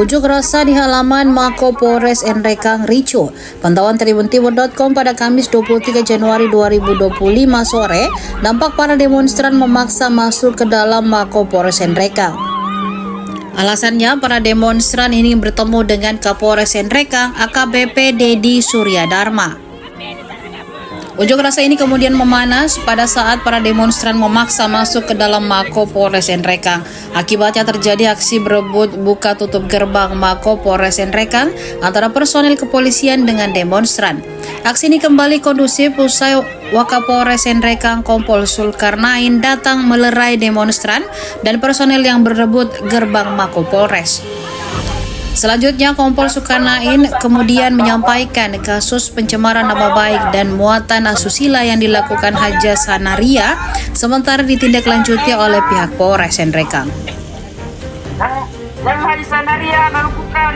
Unjuk rasa di halaman Mako Polres Nrekang ricuh. Pantauan tribuntimur.com pada Kamis 23 Januari 2025 sore, nampak para demonstran memaksa masuk ke dalam Mako Polres Nrekang. Alasannya, para demonstran ini bertemu dengan Kapolres Nrekang AKBP Dedi Suryadharma. Unjuk rasa ini kemudian memanas pada saat para demonstran memaksa masuk ke dalam Mako Polres Nrekang. Akibatnya terjadi aksi berebut buka tutup gerbang Mako Polres Nrekang antara personel kepolisian dengan demonstran. Aksi ini kembali kondusif usai Wakapolres Nrekang Kompol Zulkarnain datang melerai demonstran dan personel yang berebut gerbang Mako Polres. Selanjutnya, Kompol Zulkarnain kemudian menyampaikan kasus pencemaran nama baik dan muatan asusila yang dilakukan Haja Sanaria, sementara ditindaklanjuti oleh pihak Polres Nrekang. Yang Haja Sanaria melakukan.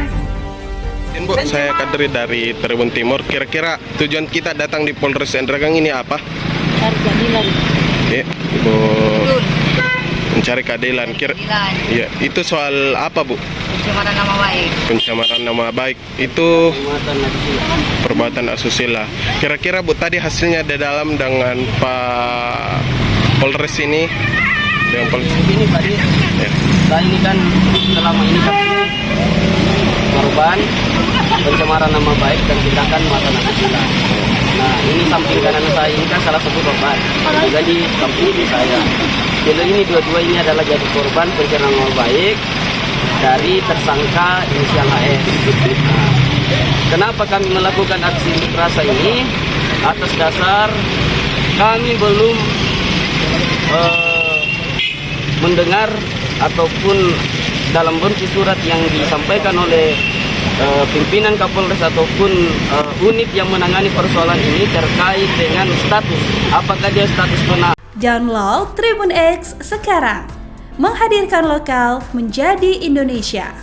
Bu, saya kader dari Tribun Timur. Kira-kira tujuan kita datang di Polres Nrekang ini apa? Cari keadilan. Bu, mencari keadilan. Ya, itu soal apa, Bu? Pencemaran nama baik. Pencemaran nama baik itu perbuatan asusila. Kira-kira Bu, tadi hasilnya ada dalam dengan Pak Polres ini, dengan Polres ini tadi ya. Saya ini kan selama ini kan korban pencemaran nama baik dan tindakan muatan asusila. Nah, ini samping kanan saya ini kan salah satu korban. Jadi samping kiri saya. Jadi ini dua-dua ini adalah jadi korban pencemaran nama baik dari tersangka inisial AS. Nah, kenapa kami melakukan aksi unjuk rasa ini? Atas dasar kami belum mendengar ataupun dalam bentuk surat yang disampaikan oleh pimpinan Kapolres ataupun unit yang menangani persoalan ini terkait dengan status. Apakah dia status benar? Download Tribun X sekarang. Menghadirkan lokal menjadi Indonesia.